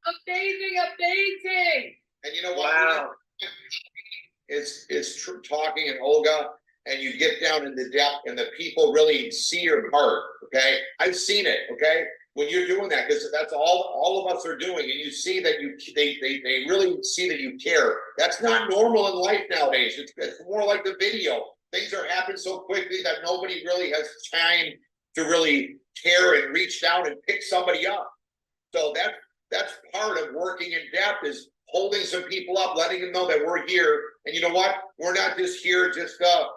Amazing, amazing. And you know what? Wow. It's talking and Olga, and you get down into depth, and the people really see your heart. Okay, I've seen it. Okay, when you're doing that, because that's all of us are doing, and you see that they really see that you care. That's not normal in life nowadays. It's more like the video. Things are happening so quickly that nobody really has time to really care and reach down and pick somebody up. So that's part of working in depth, is holding some people up, letting them know that we're here. And you know what? We're not just here just to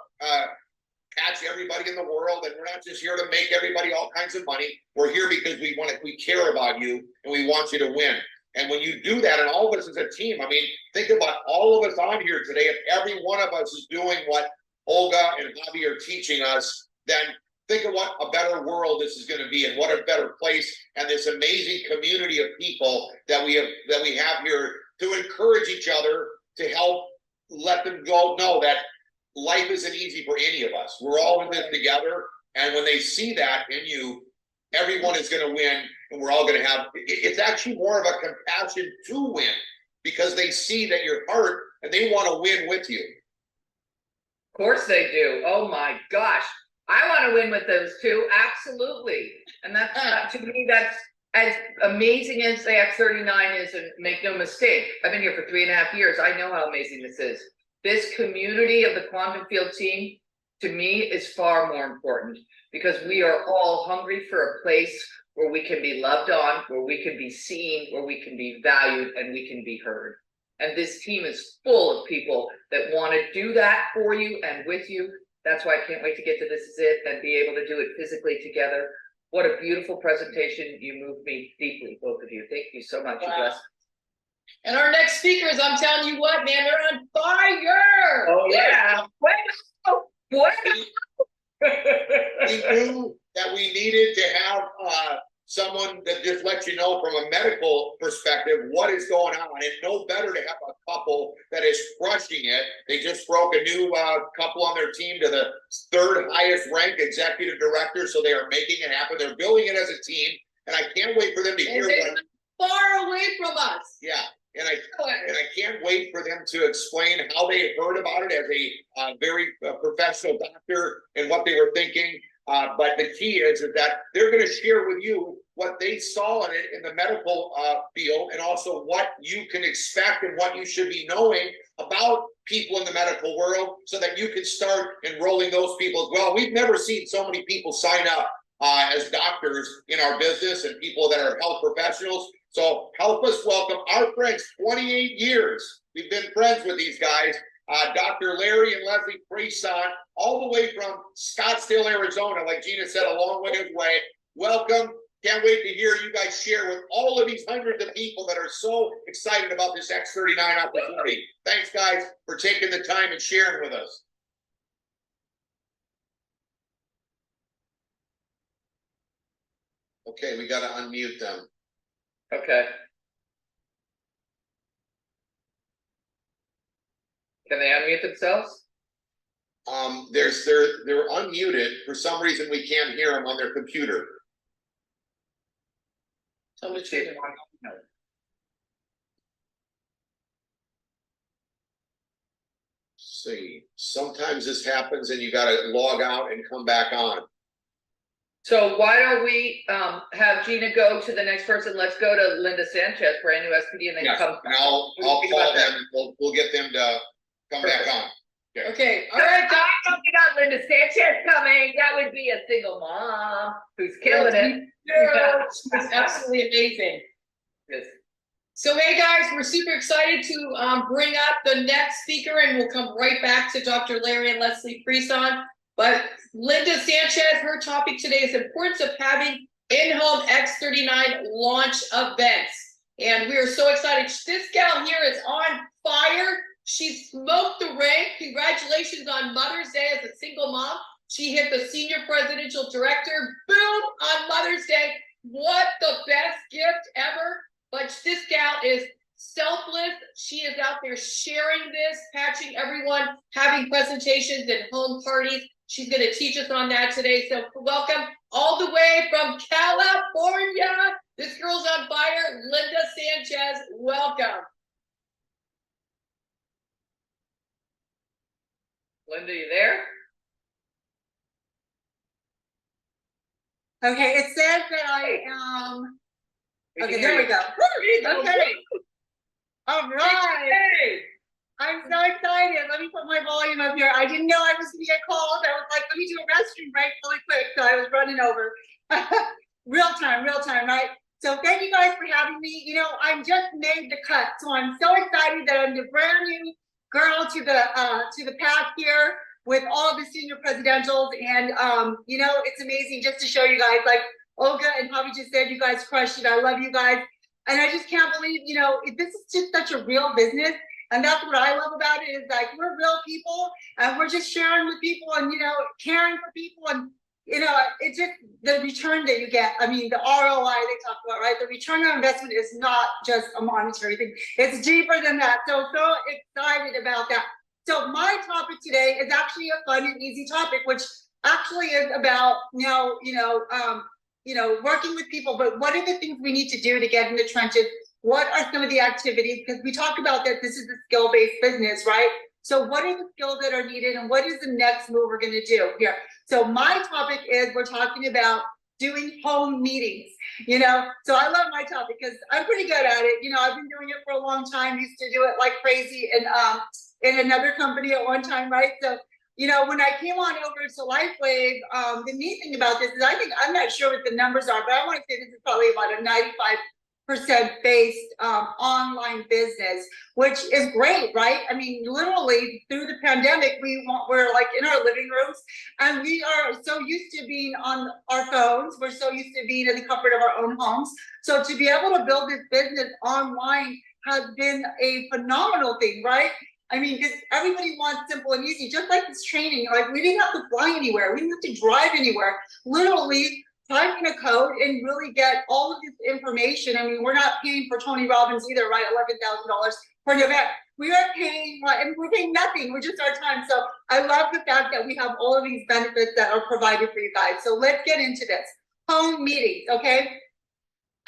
catch everybody in the world, and we're not just here to make everybody all kinds of money. We're here because we care about you, and we want you to win. And when you do that, and all of us as a team, I mean, think about all of us on here today. If every one of us is doing what Olga and Javi are teaching us, then think of what a better world this is going to be, and what a better place, and this amazing community of people that we have here to encourage each other, to help let them know that life isn't easy for any of us. We're all in this together, and when they see that in you, everyone is going to win, and we're all going to have. It's actually more of a compassion to win, because they see that you're hurt and they want to win with you. Of course they do. Oh my gosh. I want to win with those two. Absolutely. And that's to me, that's as amazing as the X39 is, and make no mistake, I've been here for 3.5 years. I know how amazing this is. This community of the Quantum Field team, to me, is far more important, because we are all hungry for a place where we can be loved on, where we can be seen, where we can be valued, and we can be heard. And this team is full of people that want to do that for you and with you. That's why I can't wait to get to This Is It and be able to do it physically together. What a beautiful presentation. You moved me deeply, both of you. Thank you so much. Wow. And our next speakers, I'm telling you what, man, they're on fire. Oh, yeah. We knew that we needed to have someone that just lets you know from a medical perspective what is going on, and no better to have a couple that is crushing it. They just broke a new couple on their team to the 3rd highest ranked executive director, so they are making it happen. They're building it as a team, and I can't wait for them to hear what. Far away from us. Yeah, and I can't wait for them to explain how they heard about it as a very professional doctor and what they were thinking. But the key is that they're going to share with you what they saw in it in the medical field, and also what you can expect and what you should be knowing about people in the medical world, so that you can start enrolling those people as well. We've never seen so many people sign up as doctors in our business, and people that are health professionals. So help us welcome our friends. 28 years we've been friends with these guys. Dr. Larry and Leslie Priesson, all the way from Scottsdale, Arizona, like Gina said, a long way away. Welcome. Can't wait to hear you guys share with all of these hundreds of people that are so excited about this X39 opportunity. Thanks, guys, for taking the time and sharing with us. Okay, we got to unmute them. Okay. Can they unmute themselves? They're unmuted. For some reason, we can't hear them on their computer. So much good. See, sometimes this happens and you got to log out and come back on. So why don't we have Gina go to the next person? Let's go to Linda Sanchez, brand new SPD, and then come. And I'll call them, and we'll get them to come back on. Okay. All right, guys. We got Linda Sanchez coming. That would be a single mom who's killing it. It's absolutely amazing. Yes. So, hey guys, we're super excited to bring up the next speaker, and we'll come right back to Dr. Larry and Leslie Priesson. But Linda Sanchez, her topic today is the importance of having in-home X39 launch events. And we are so excited. This gal here is on fire. She smoked the rank. Congratulations on Mother's Day as a single mom. She hit the senior presidential director, boom, on Mother's Day. What the best gift ever. But this gal is selfless. She is out there sharing this, patching everyone, having presentations and home parties. She's going to teach us on that today. So welcome all the way from California. This girl's on fire, Linda Sanchez, welcome. Linda, you there? Okay, it says that I am. can Okay, hear there we you. go. Okay. All right. Hey. I'm so excited. Let me put my volume up here. I didn't know I was gonna get called. I was like, let me do a restroom break really quick. So I was running over. real time, right? So thank you guys for having me. You know, I just made the cut. So I'm so excited that I'm the brand new girl to the path here with all of the senior presidentials. And you know, it's amazing just to show you guys, like Olga and Javi just said, you guys crushed it. I love you guys. And I just can't believe, you know, this is just such a real business. And that's what I love about it, is like, we're real people and we're just sharing with people and, you know, caring for people. And, you know, it's just the return that you get. I mean, the ROI they talk about, right? The return on investment is not just a monetary thing. It's deeper than that. So excited about that. So my topic today is actually a fun and easy topic, which actually is about, working with people, but what are the things we need to do to get in the trenches? What are some of the activities? Because we talk about that this is a skill-based business, right? So what are the skills that are needed and what is the next move we're gonna do here? So my topic is, we're talking about doing home meetings, you know? So I love my topic because I'm pretty good at it. You know, I've been doing it for a long time, used to do it like crazy and in another company at one time, right? So, you know, when I came on over to LifeWave, the neat thing about this is I'm not sure what the numbers are, but I want to say this is probably about a 95% based online business, which is great, right? I mean, literally through the pandemic, we're like in our living rooms and we are so used to being on our phones. We're so used to being in the comfort of our own homes. So to be able to build this business online has been a phenomenal thing, right? I mean, because everybody wants simple and easy, just like this training. Like, we didn't have to fly anywhere. We didn't have to drive anywhere. Literally, type in a code and really get all of this information. I mean, we're not paying for Tony Robbins either, right? $11,000 for an event. We are paying, and we're paying nothing, which is our time. So I love the fact that we have all of these benefits that are provided for you guys. So let's get into this. Home meetings, okay?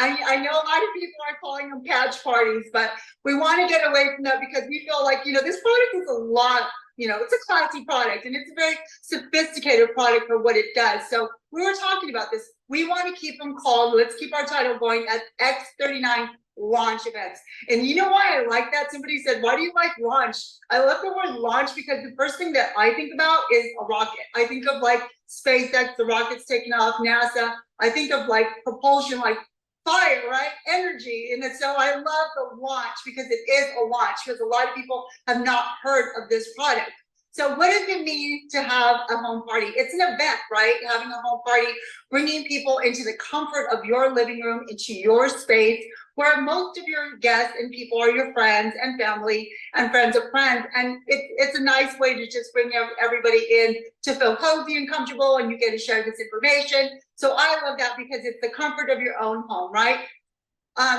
I know a lot of people are calling them patch parties, but we want to get away from that because we feel like, you know, this product is a lot, you know, it's a classy product and it's a very sophisticated product for what it does. So we were talking about this. We want to keep them called, let's keep our title going, as X39 launch events. And you know why I like that? Somebody said, why do you like launch? I love the word launch because the first thing that I think about is a rocket. I think of like SpaceX, the rockets taking off, NASA. I think of like propulsion, like fire, right? Energy. And so I love the launch because it is a launch, because a lot of people have not heard of this product. So what does it mean to have a home party? It's an event, right? Having a home party, bringing people into the comfort of your living room, into your space, where most of your guests and people are your friends and family and friends of friends. And it's a nice way to just bring everybody in to feel cozy and comfortable, and you get to share this information. So I love that because it's the comfort of your own home, right?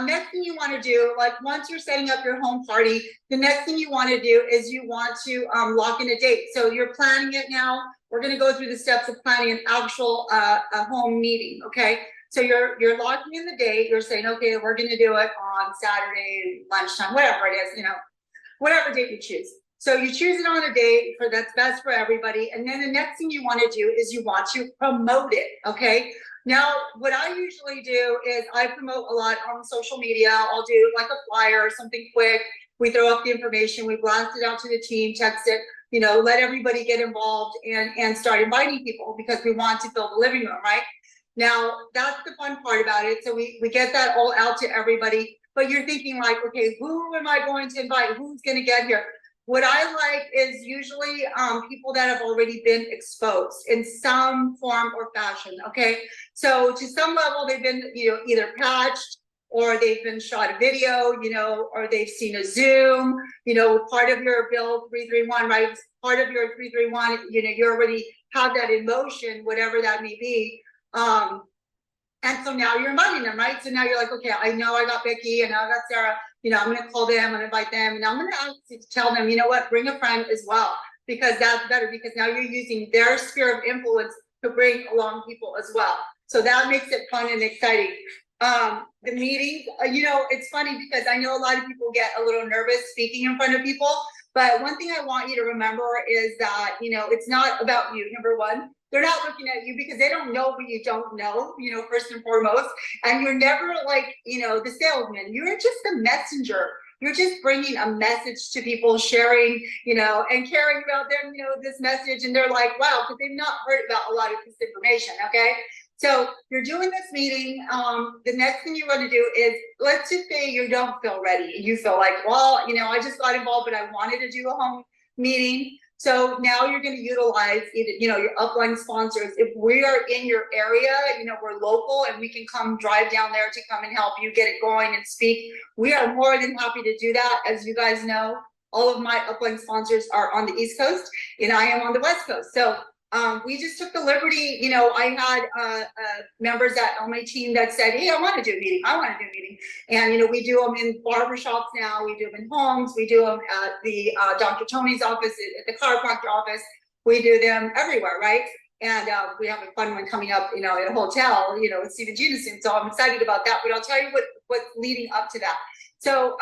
Next thing you want to do, like once you're setting up your home party, the next thing you want to do is you want to lock in a date. So you're planning it now. We're going to go through the steps of planning an actual a home meeting, okay? So you're locking in the date. You're saying, okay, we're going to do it on Saturday lunchtime, whatever it is, you know, whatever date you choose. So you choose it on a date that's best for everybody. And then the next thing you want to do is you want to promote it, okay? Now, what I usually do is I promote a lot on social media. I'll do like a flyer or something quick. We throw up the information, we blast it out to the team, text it, you know, let everybody get involved and start inviting people because we want to fill the living room, right? Now, that's the fun part about it. So we get that all out to everybody, but you're thinking like, okay, who am I going to invite? Who's going to get here? What I like is usually people that have already been exposed in some form or fashion, okay? So to some level, they've been, you know, either patched or they've been shot a video, you know, or they've seen a Zoom, you know, part of your bill 331, right? Part of your 331, you know, you already have that in motion, whatever that may be. And so now you're inviting them, right? So now you're like, okay, I know I got Becky and I got Sarah, you know, I'm going to call them, I'm going to invite them, and I'm going to tell them, you know what, bring a friend as well, because that's better, because now you're using their sphere of influence to bring along people as well. So that makes it fun and exciting. The meetings, it's funny because I know a lot of people get a little nervous speaking in front of people. But one thing I want you to remember is that, it's not about you, number one. They're not looking at you because they don't know what you don't know, first and foremost. And you're never like, the salesman. You're just a messenger. You're just bringing a message to people, sharing, and caring about them, this message. And they're like, wow, because they've not heard about a lot of this information, okay? So you're doing this meeting. The next thing you want to do is, let's just say you don't feel ready. You feel like, well, I just got involved, but I wanted to do a home meeting. So now you're going to utilize either, your upline sponsors. If we are in your area, we're local and we can come drive down there to come and help you get it going and speak. We are more than happy to do that. As you guys know, all of my upline sponsors are on the East Coast and I am on the West Coast. So we just took the liberty, I had members on my team that said, hey, I want to do a meeting. I want to do a meeting. And, we do them in barbershops now. We do them in homes. We do them at the Dr. Tony's office, at the chiropractor office. We do them everywhere, right? And we have a fun one coming up, at a hotel, with Stephen Genison. So I'm excited about that. But I'll tell you what's leading up to that. So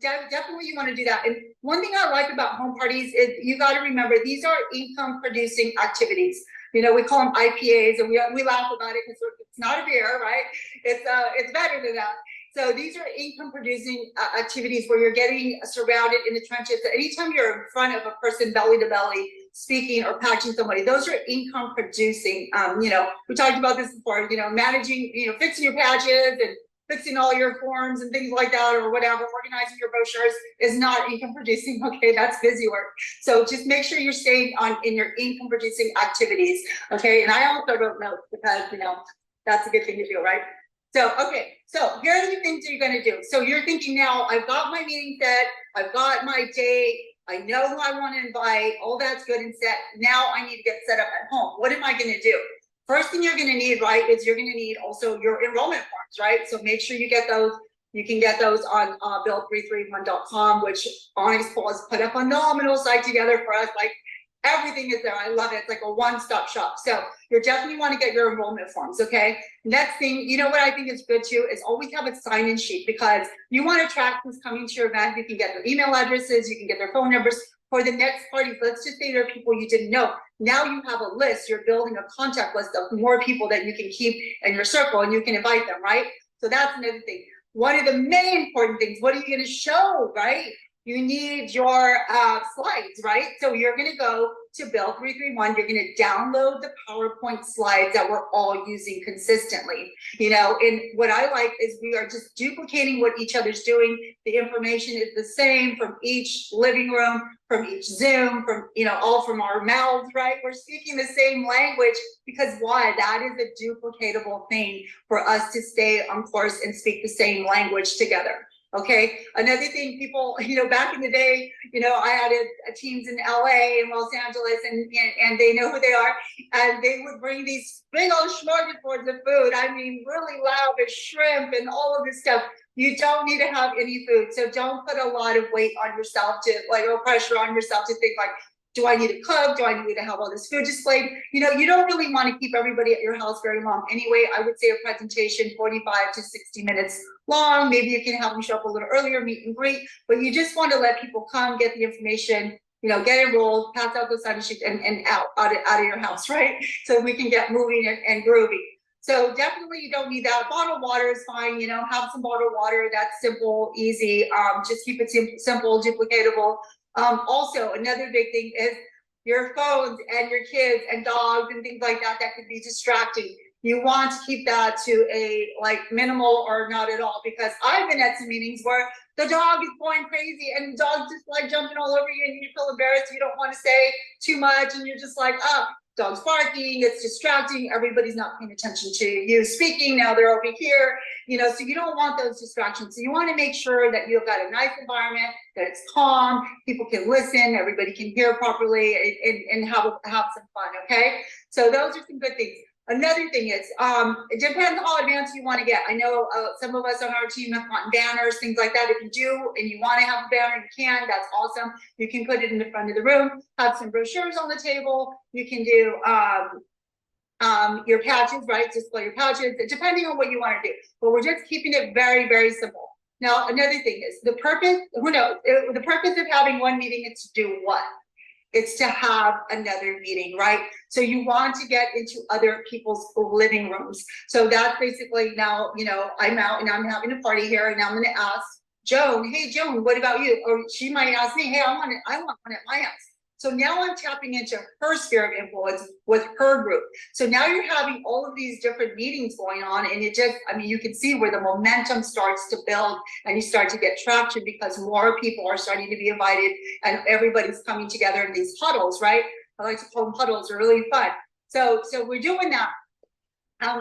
definitely you want to do that. And one thing I like about home parties is you got to remember these are income producing activities. We call them IPAs, and we laugh about it because it's not a beer, right? It's better than that. So these are income producing activities where you're getting surrounded in the trenches. So anytime you're in front of a person belly to belly speaking or patching somebody, those are income producing. We talked about this before, managing, fixing your patches and fixing all your forms and things like that, or whatever, organizing your brochures is not income producing. Okay, that's busy work. So just make sure you're staying in your income producing activities. Okay, and I also wrote notes because that's a good thing to do, right? So okay, so here are the things you're going to do. So you're thinking now, I've got my meeting set, I've got my date, I know who I want to invite, all that's good and set. Now I need to get set up at home. What am I going to do? First thing you're going to need, right, is you're going to need also your enrollment forms, right? So make sure you get those. You can get those on build331.com, which Onyx has put a phenomenal site together for us. Like everything is there. I love it. It's like a one-stop shop. So you definitely want to get your enrollment forms, okay? Next thing, what I think is good too is always have a sign-in sheet, because you want to track who's coming to your event. You can get their email addresses, you can get their phone numbers. For the next parties, let's just say there are people you didn't know. Now you have a list, you're building a contact list of more people that you can keep in your circle and you can invite them, right? So that's another thing. One of the main important things, what are you going to show, right? You need your slides, right? So you're going to go to Build 331. You're going to download the PowerPoint slides that we're all using consistently. And what I like is we are just duplicating what each other's doing. The information is the same from each living room, from each Zoom, from, all from our mouths, right? We're speaking the same language because why? That is a duplicatable thing for us to stay on course and speak the same language together. Okay. Another thing, people, back in the day, I had a teams in LA and Los Angeles, and they know who they are, and they would bring these big old smorgasbords of food. I mean, really loud, with shrimp and all of this stuff. You don't need to have any food, so don't put a lot of weight on yourself or pressure on yourself to think like, do I need to cook? Do I need to have all this food displayed? You don't really want to keep everybody at your house very long. Anyway, I would say a presentation 45 to 60 minutes long. Maybe you can have them show up a little earlier, meet and greet, but you just want to let people come, get the information, get enrolled, pass out those sign sheets and out of your house, right? So we can get moving and groovy. So definitely you don't need that. Bottled water is fine, have some bottled water. That's simple, easy. Just keep it simple, duplicatable. Also, another big thing is your phones and your kids and dogs and things like that could be distracting. You want to keep that to a minimal or not at all, because I've been at some meetings where the dog is going crazy and the dog's just jumping all over you and you feel embarrassed. You don't want to say too much and you're just like, oh, dog's barking, it's distracting, everybody's not paying attention to you speaking, now they're over here, so you don't want those distractions. So you want to make sure that you've got a nice environment, that it's calm, people can listen, everybody can hear properly, and have some fun, okay? So those are some good things. Another thing is, it depends how advanced you want to get. I know some of us on our team have gotten banners, things like that. If you do and you want to have a banner, you can. That's awesome. You can put it in the front of the room, have some brochures on the table. You can do your patches, right? Display your patches, depending on what you want to do. But we're just keeping it very, very simple. Now, another thing is the purpose, the purpose of having one meeting is to do what? It's to have another meeting, right? So you want to get into other people's living rooms. So that's basically now, I'm out and I'm having a party here, and I'm gonna ask Joan, hey Joan, what about you? Or she might ask me, hey, I want one at my house. So now I'm tapping into her sphere of influence with her group. So now you're having all of these different meetings going on, and it just, you can see where the momentum starts to build and you start to get traction because more people are starting to be invited and everybody's coming together in these huddles, right? I like to call them huddles, they're really fun. So we're doing that.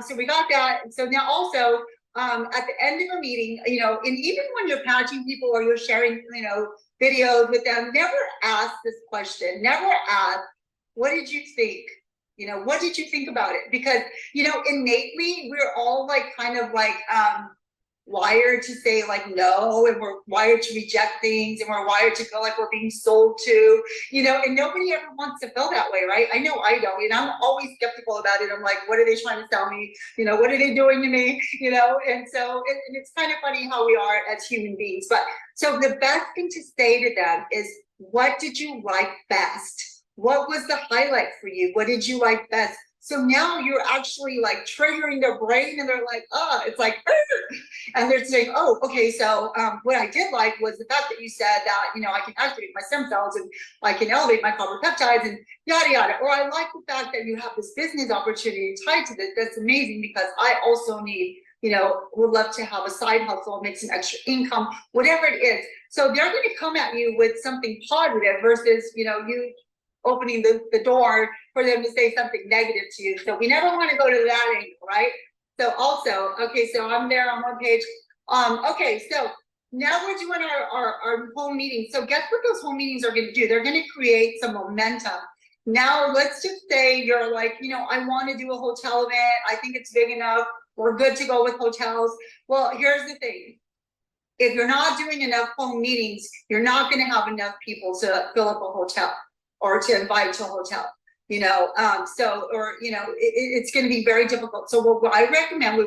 So we got that. So now also, at the end of a meeting, and even when you're patching people or you're sharing, videos with them, never ask this question, never ask, what did you think? What did you think about it? Because, innately, we're all kind of wired to say no, and we're wired to reject things, and we're wired to feel like we're being sold to, and nobody ever wants to feel that way, right? I know I don't, and I'm always skeptical about it. I'm like, what are they trying to sell me? What are they doing to me? And so and it's kind of funny how we are as human beings. But so the best thing to say to them is, what did you like best? What was the highlight for you? What did you like best? So now you're actually triggering their brain, and they're like, oh, it's like, Arr! And they're saying, oh, okay, so what I did like was the fact that you said that, I can activate my stem cells and I can elevate my copper peptides and yada, yada. Or I like the fact that you have this business opportunity tied to this. That's amazing because I also need, would love to have a side hustle, make some extra income, whatever it is. So they're going to come at you with something positive versus, you opening the door for them to say something negative to you. So we never want to go to that angle, right? So also, okay, so I'm there on one page. Okay, so now we're doing our home meetings. So guess what those home meetings are going to do? They're going to create some momentum. Now, let's just say you're like, I want to do a hotel event. I think it's big enough. We're good to go with hotels. Well, here's the thing. If you're not doing enough home meetings, you're not going to have enough people to fill up a hotel or to invite to a hotel, it's going to be very difficult. So what we recommend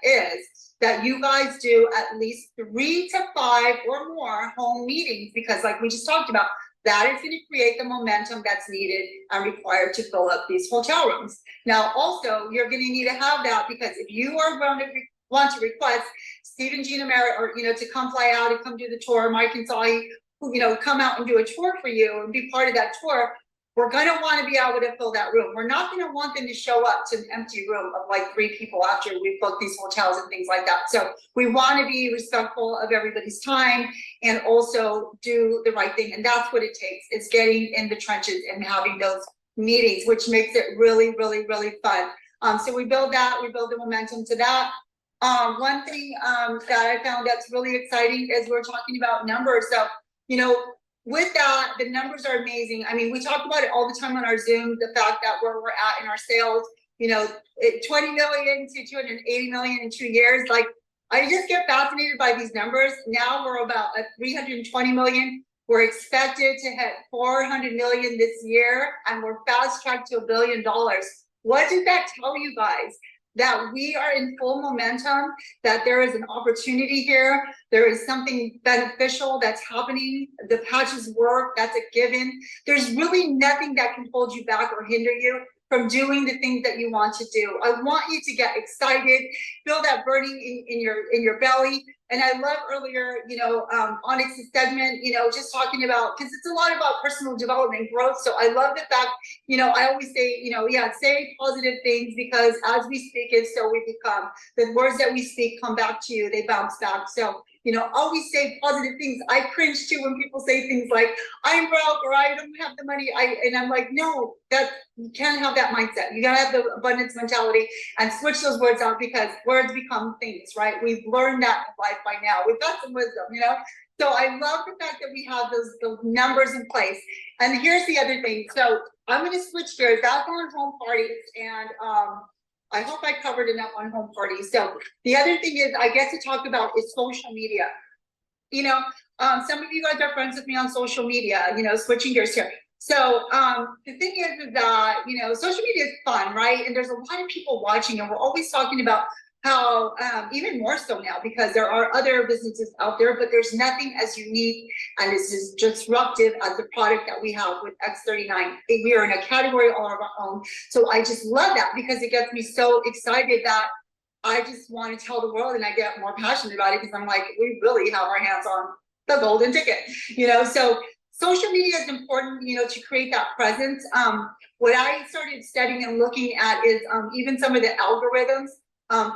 is that you guys do at least 3 to 5 or more home meetings, because like we just talked about, that is going to create the momentum that's needed and required to fill up these hotel rooms. Now, also, you're going to need to have that, because if you are going to want to request Steve and Gina Merritt, or, to come fly out and come do the tour, Mike and Sally, come out and do a tour for you and be part of that tour, we're going to want to be able to fill that room. We're not going to want them to show up to an empty room of 3 people after we've booked these hotels and things like that. So we want to be respectful of everybody's time and also do the right thing. And that's what it takes. It's getting in the trenches and having those meetings, which makes it really, really, really fun. So we build the momentum to that. One thing that I found that's really exciting is we're talking about numbers. So, with that, the numbers are amazing. I mean, we talk about it all the time on our Zoom, the fact that where we're at in our sales, 20 million to 280 million in 2 years. I just get fascinated by these numbers. Now we're about at 320 million. We're expected to hit 400 million this year, and we're fast tracked to $1 billion. What does that tell you guys? That we are in full momentum, that there is an opportunity here, there is something beneficial that's happening, the patches work, that's a given. There's really nothing that can hold you back or hinder you from doing the things that you want to do. I want you to get excited, feel that burning in your belly. And I love earlier, Onyx's segment, just talking about, because it's a lot about personal development and growth. So I love the fact, I always say, say positive things, because as we speak it, so we become. The words that we speak come back to you, they bounce back. So, always say positive things. I cringe too when people say things like, I'm broke, or I don't have the money. And I'm like, no, you can't have that mindset. You gotta have the abundance mentality and switch those words out, because words become things, right? We've learned that in life by now. We've got some wisdom, So I love the fact that we have those numbers in place. And here's the other thing. So I'm going to switch gears. That's on home parties, and I hope I covered enough on home parties. So the other thing is I get to talk about is social media. Some of you guys are friends with me on social media, switching gears here. So, the thing is that, you know, social media is fun, right? And there's a lot of people watching, and we're always talking about how, even more so now, because there are other businesses out there, but there's nothing as unique and as disruptive as the product that we have with X39. We are in a category all of our own. So I just love that because it gets me so excited that I just want to tell the world, and I get more passionate about it because I'm like, we really have our hands on the golden ticket, you know? So social media is important, you know, to create that presence. What I started studying and looking at is even some of the algorithms.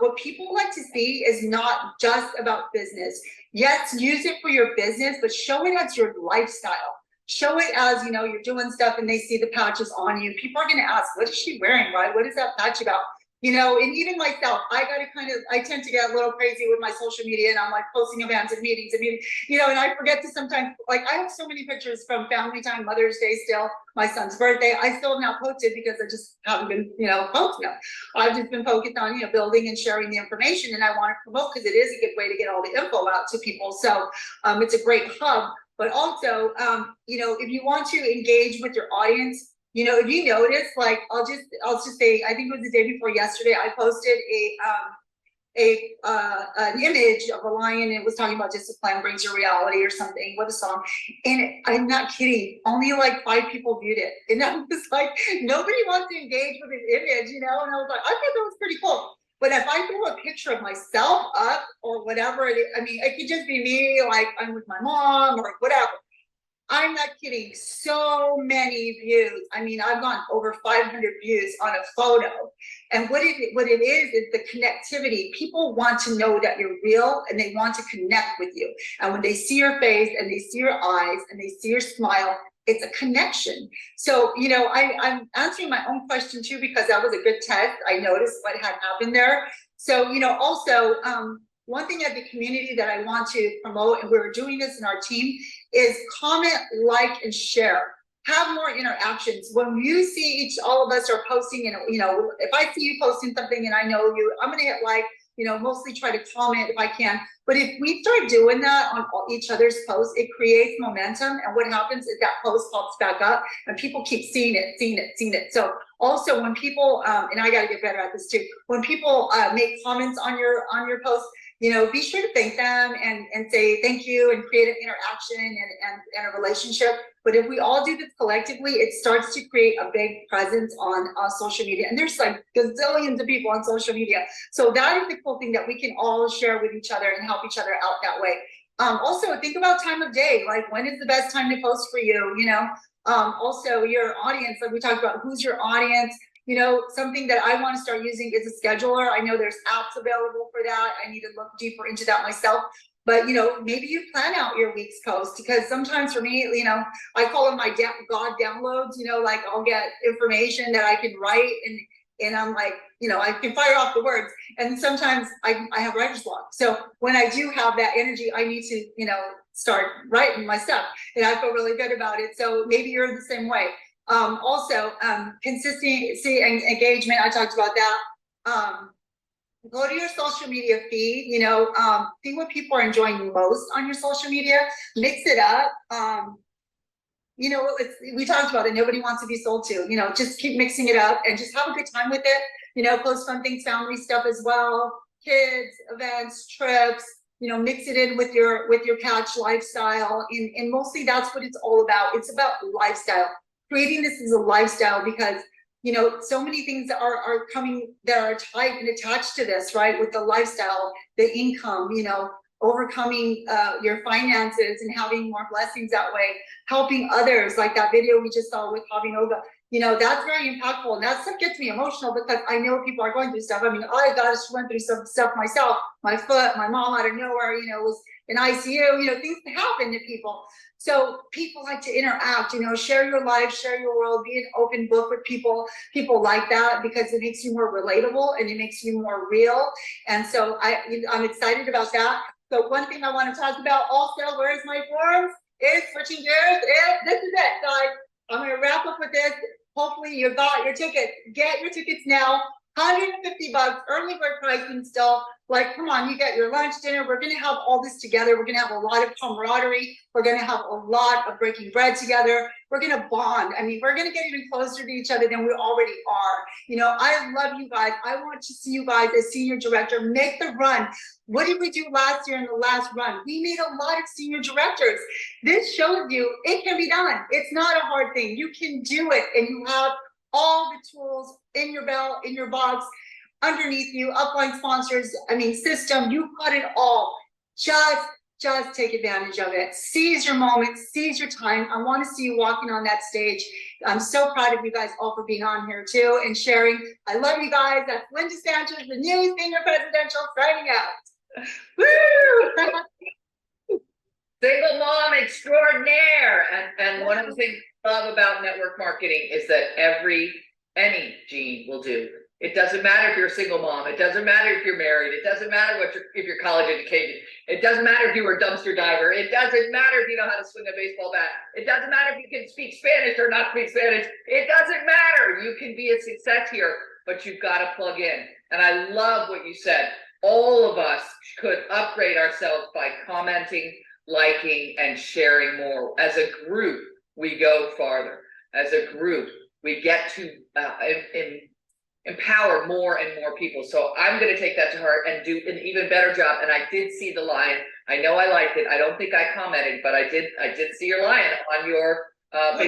What people like to see is not just about business. Yes, use it for your business, but show it as your lifestyle. Show it as, you know, you're doing stuff and they see the patches on you. People are going to ask, what is she wearing, right? What is that patch about? You know, and even myself, I tend to get a little crazy with my social media, and I'm like posting events and meetings, you know, and I forget to sometimes, like, I have so many pictures from family time, Mother's Day still, my son's birthday. I still have not posted because I just haven't been, you know, posting them. I've just been focused on, you know, building and sharing the information, and I want to promote because it is a good way to get all the info out to people. So it's a great hub, but also, you know, if you want to engage with your audience, you know, if you notice, like, I'll just say, I think it was the day before yesterday, I posted an image of a lion, and it was talking about discipline brings your reality or something with a song. And I'm not kidding, only like 5 people viewed it. And I was like, nobody wants to engage with this image, you know? And I was like, I thought that was pretty cool. But if I throw a picture of myself up or whatever, I mean, it could just be me, like I'm with my mom or whatever. I'm not kidding, so many views. I mean, I've gone over 500 views on a photo. And what it is the connectivity. People want to know that you're real and they want to connect with you. And when they see your face and they see your eyes and they see your smile, it's a connection. So, you know, I'm answering my own question too, because that was a good test. I noticed what had happened there. So, you know, also, one thing at the community that I want to promote, and we're doing this in our team, is comment, like, and share. Have more interactions. When you see all of us are posting, and, you know, if I see you posting something and I know you, I'm gonna hit like, you know, mostly try to comment if I can. But if we start doing that on each other's posts, it creates momentum. And what happens is that post pops back up and people keep seeing it. So also when people, and I gotta get better at this too, when people make comments on your post, you know, be sure to thank them and say thank you and create an interaction and a relationship. But if we all do this collectively, it starts to create a big presence on social media. And there's like gazillions of people on social media. So that is the cool thing that we can all share with each other and help each other out that way. Also, think about time of day. Like, when is the best time to post for you? You know, also your audience, like we talked about, who's your audience? You know, something that I want to start using is a scheduler. I know there's apps available for that. I need to look deeper into that myself. But, you know, maybe you plan out your week's post, because sometimes for me, you know, I call them my God downloads, you know, like I'll get information that I can write and I'm like, you know, I can fire off the words. And sometimes I have writer's block. So when I do have that energy, I need to, you know, start writing my stuff, and I feel really good about it. So maybe you're the same way. Also, consistency and engagement, I talked about that. Go to your social media feed, you know, see what people are enjoying most on your social media, mix it up. You know, we talked about it, nobody wants to be sold to, you know, just keep mixing it up and just have a good time with it. You know, post fun things, family stuff as well, kids, events, trips, you know, mix it in with your couch lifestyle. And mostly that's what it's all about. It's about lifestyle. Creating this as a lifestyle, because, you know, so many things are coming that are tied and attached to this, right? With the lifestyle, the income, you know, overcoming your finances and having more blessings that way, helping others, like that video we just saw with Javi Noga. You know, that's very impactful, and that stuff gets me emotional because I know people are going through stuff. I mean, I went through some stuff myself. My foot, my mom out of nowhere, you know, was in ICU. You know, things happen to people. So people like to interact, you know, share your life, share your world, be an open book with people. People like that because it makes you more relatable and it makes you more real. And so I'm excited about that. So one thing I want to talk about also, where's my forms? Is switching gears. This is it, guys. I'm going to wrap up with this. Hopefully you got your tickets. Get your tickets now. $150, early bird pricing still. Like, come on, you get your lunch, dinner. We're gonna have all this together. We're gonna have a lot of camaraderie. We're gonna have a lot of breaking bread together. We're gonna bond. I mean, we're gonna get even closer to each other than we already are. You know, I love you guys. I want to see you guys as senior director make the run. What did we do last year in the last run? We made a lot of senior directors. This shows you it can be done. It's not a hard thing. You can do it, and you have all the tools in your belt, in your box, underneath you, upline sponsors, I mean, system, you've got it all. Just take advantage of it. Seize your moment, seize your time. I want to see you walking on that stage. I'm so proud of you guys all for being on here too and sharing. I love you guys. That's Linda Sanchez, the new senior presidential, signing out. Woo! Single mom extraordinaire. And one of the things I love about network marketing is that any Jean will do. It doesn't matter if you're a single mom. It doesn't matter if you're married. It doesn't matter if you're college educated. It doesn't matter if you were a dumpster diver. It doesn't matter if you know how to swing a baseball bat. It doesn't matter if you can speak Spanish or not speak Spanish. It doesn't matter. You can be a success here, but you've got to plug in. And I love what you said. All of us could upgrade ourselves by commenting, liking, and sharing more. As a group, we go farther. As a group, we get to empower more and more people. So I'm going to take that to heart and do an even better job. And I did see the lion. I know I liked it. I don't think I commented, but I did see your lion on your